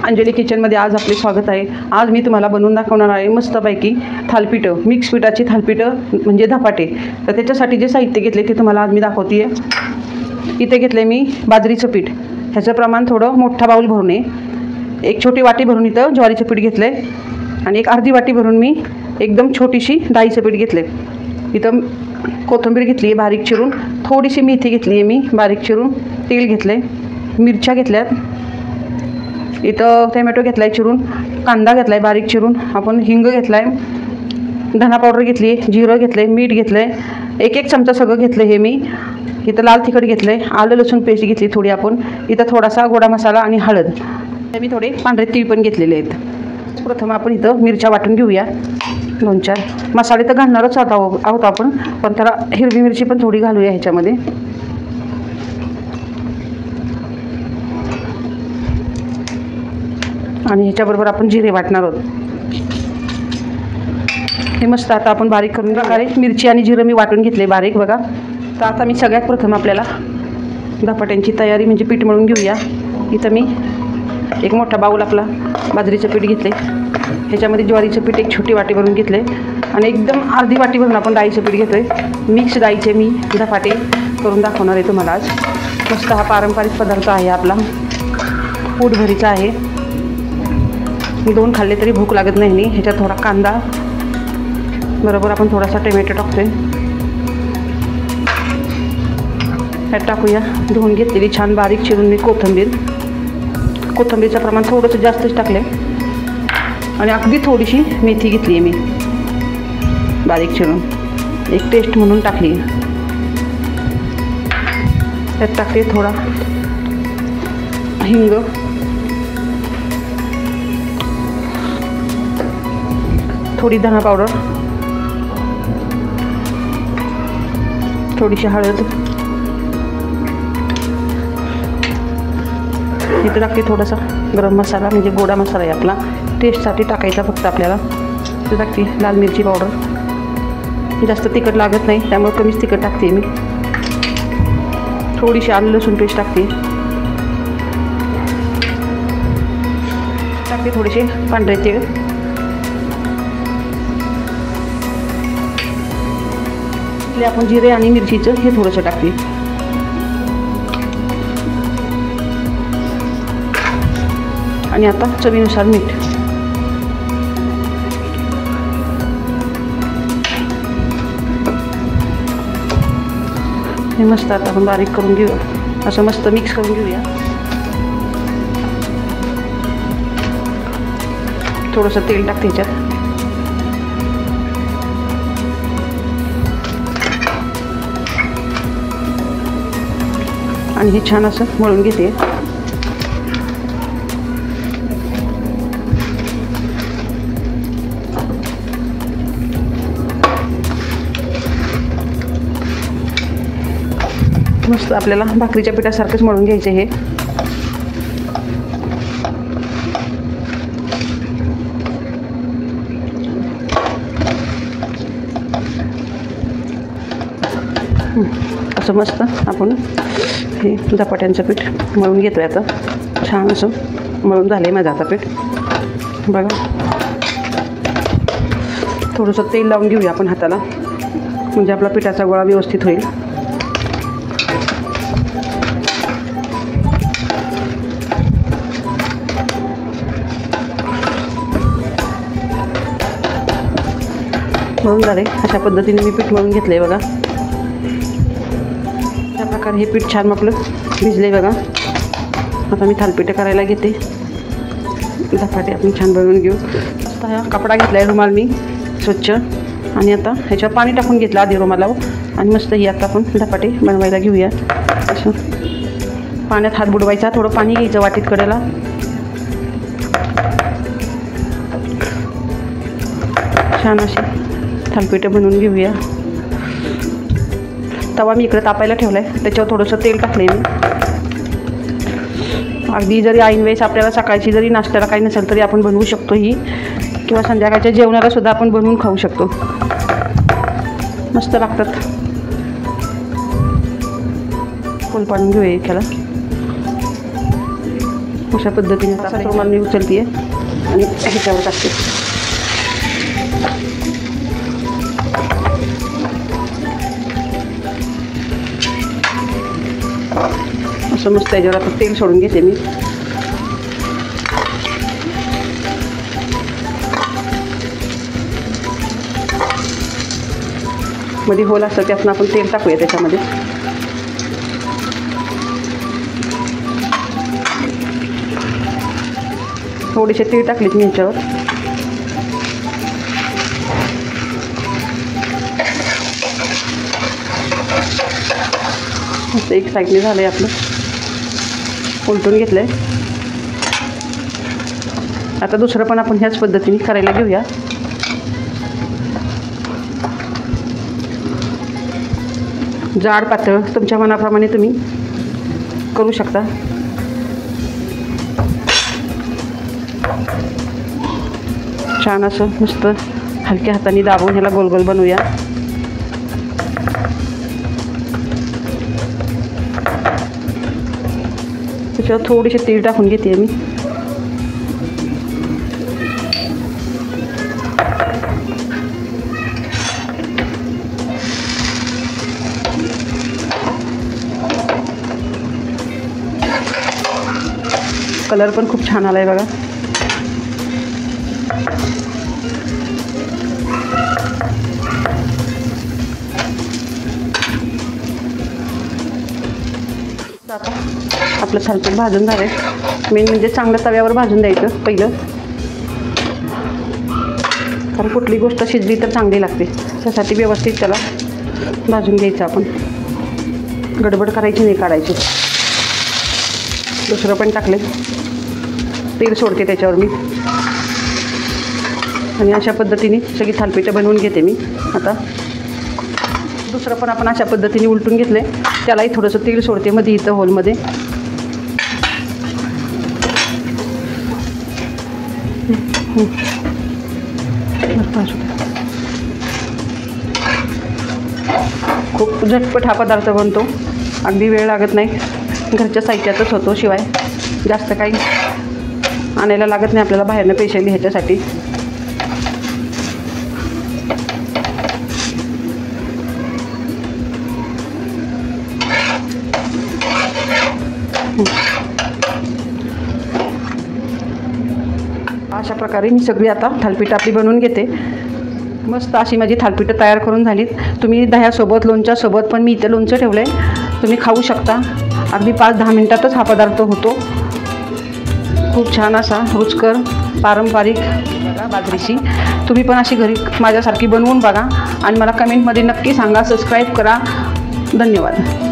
अंजली किचनमध्ये आज आपले स्वागत आहे। आज मी तुम्हाला बनवून दाखवणार आहे मस्तपैकी थालपीठं, मिक्स पिठाची थालपीठं म्हणजे धपाटे। तर त्याच्यासाठी जे साहित्य घेतले ते तुम्हाला आज मी दाखवते आहे। इथे घेतले मी बाजरीचं पीठ, ह्याचं प्रमाण थोडं मोठा बाउल भरून आहे। एक छोटी वाटी भरून इथं ज्वारीचं पीठ घेतलं आहे आणि एक अर्धी वाटी भरून मी एकदम छोटीशी डाळीचं पीठ घेतलं आहे। इथं कोथिंबीर घेतली आहे बारीक चिरून, थोडीशी मेथी घेतली आहे मी बारीक चिरून, तेल घेतलं आहे, मिरच्या घेतल्यात, इथं टोमॅटो घेतला आहे चिरून, कांदा घेतला आहे बारीक चिरून, आपण हिंग घेतला आहे, धना पावडर घेतली आहे, जिरं घेतलं आहे, मीठ घेतलं आहे, एक चमचा सगळं घेतलं हे मी। इथं लाल तिखट घेतलं आहे, आलं लसूण पेस्ट घेतली थोडी आपण, इथं थोडासा गोडा मसाला आणि हळद, मी थोडे पांढरे तीळ पण घेतलेले आहेत। प्रथम आपण इथं मिरच्या वाटून घेऊया, 2-4 मसाले तर घालणारच आहोत आपण, पण त्याला हिरवी मिरची पण थोडी घालूया ह्याच्यामध्ये। आणि ह्याच्याबरोबर आपण जिरे वाटणार आहोत। हे मस्त आता आपण बारीक करून प्रकारे मिरची आणि जिरं मी वाटून घेतले बारीक बघा। तर आता मी सगळ्यात प्रथम आपल्याला धपाट्यांची तयारी म्हणजे पीठ मळून घेऊया। इथं मी एक मोठा बाऊल आपला बाजरीचं पीठ घेतले, ह्याच्यामध्ये ज्वारीचं पीठ एक छोटी वाटी भरून घेतले आणि एकदम अर्धी वाटी भरून आपण डाळीचं पीठ घेतोय। मिक्स डाळीचे मी धपाटे करून दाखवणार आहे तुम्हाला आज। मस्त हा पारंपरिक पदार्थ आहे आपला, पोटभरीचा आहे, 2 खाल्ले तरी भूक लागत नाही। ह्याच्यात थोडा कांदा बरोबर आपण थोडासा टोमॅटो टाकतोय, ह्यात टाकूया धुवून घेतलेली छान बारीक चिरून मी कोथिंबीरचं प्रमाण थोडंसं जास्तच टाकलं आहे आणि अगदी थोडीशी मेथी घेतली आहे मी बारीक चिरून, एक टेस्ट म्हणून टाकली। त्यात टाकते थोडा हिंग, थोडी धना पावडर, थोडीशी हळद, इथं टाकते थोडासा गरम मसाला म्हणजे गोडा मसाला आहे आपला, टेस्टसाठी टाकायचा फक्त आपल्याला। इथं टाकते लाल मिरची पावडर, जास्त तिखट लागत नाही त्यामुळे कमीच तिखट टाकते मी। थोडीशी आलं लसूण पेस्ट टाकते, थोडेसे पांढरे तीळ, आपण जिरे आणि मिरचीचं हे थोडंसं टाकते आणि आता चवीनुसार मीठ। हे मस्त आता आपण बारीक करून घेऊया, असं मस्त मिक्स करून घेऊया। थोडंसं तेल टाकते ह्याच्यात, आणि हे छान असं मळून घेते। मस्त आपल्याला भाकरीच्या पिठासारखंच मळून घ्यायचं हे। असं मस्त आपण हे धपाट्यांचं पीठ मळून घेतोय आता, छान असं मळून झालं आहे माझं आता पीठ बघा। थोडंसं तेल लावून घेऊया आपण हाताला, म्हणजे आपला पिठाचा गोळा व्यवस्थित होईल। मळून झाले, अशा पद्धतीने मी पीठ मळून घेतलं आहे बघा। अशा प्रकारे हे पीठ छान आपलं भिजले बघा। आता मी थालपीठं करायला घेते, धपाटे आपण छान बनवून घेऊ। आता हा कपडा घेतला आहे रुमाल मी स्वच्छ, आणि आता ह्याच्यावर पाणी टाकून घेतलं आधी रुमालावर, आणि मस्त ही आता आपण धपाटे बनवायला घेऊया। असं पाण्यात हात बुडवायचा, थोडं पाणी घ्यायचं वाटीत कडेला, छान अशी थालपीठं बनवून घेऊया। तवा मी इकडे तापायला ठेवला आहे, त्याच्यावर थोडंसं तेल टाकलं आहे मी। अगदी जरी ऐन वेळेस आपल्याला सकाळची जरी नाश्त्याला काही नसेल तरी आपण बनवू शकतो ही, किंवा संध्याकाळच्या जेवणाला सुद्धा आपण बनवून खाऊ शकतो, मस्त लागतात। फुल पाडून घेऊया एकाला, अशा पद्धतीने आता रुमाल मी उचलते आणि ह्याच्यावर टाकते. असं मस्त याच्यावर आता तेल सोडून घेते मी. मध्ये होल असतं त्यातून आपण तेल टाकूया त्याच्यामध्ये. थोडीशी तीळ टाकलीत मी ह्याच्यावर. असं एक साईडने झालं आहे आपलं, उलटून घेतलं आहे. आता दुसरं पण आपण ह्याच पद्धतीने करायला घेऊया. जाड पातळ तुमच्या मनाप्रमाणे तुम्ही करू शकता. छान असं मस्त हलक्या हाताने दाबून ह्याला गोल गोल बनवूया. त्याच्यावर थोडीशी तीळ टाकून घेते मी. कलर पण खूप छान आलाय बघा. आता आपलं थालीपीठ भाजून झालं आहे. मेन म्हणजे चांगलं तव्यावर भाजून द्यायचं पहिलं, कारण कुठली गोष्ट शिजली तर चांगली लागते. त्यासाठी व्यवस्थित त्याला भाजून घ्यायचं आपण. गडबड करायची नाही, काढायची. दुसरं पण टाकले, तेल सोडते त्याच्यावर मी. आणि अशा पद्धतीने सगळी थालीपीठं बनवून घेते मी. आता दुसरं पण आपण अशा पद्धतीने उलटून घेतले, त्यालाही थोडंसं तेल सोडते मध्ये इथं होलमध्ये. खूप झटपट हा पदार्थ बनतो, अगदी वेळ लागत नाही. घरच्या साहित्यातच होतो, शिवाय जास्त काही आणायला लागत नाही आपल्याला बाहेरनं स्पेशली ह्याच्यासाठी. अशा प्रकारे मी सगळी आता थालीपीठ आपली बनवून घेते. मस्त अशी माझी थालीपीठं तयार करून झालीत. तुम्ही दह्यासोबत लोणच्यासोबत पण मी इथे लोणचं ठेवलं आहे, तुम्ही खाऊ शकता. अगदी 5-10 मिनटातच हा पदार्थ होतो. खूप छान असा रुचकर पारंपरिक बघा बाजरीची. तुम्ही पण अशी घरी माझ्यासारखी बनवून बघा आणि मला कमेंटमध्ये नक्की सांगा. सबस्क्राईब करा. धन्यवाद.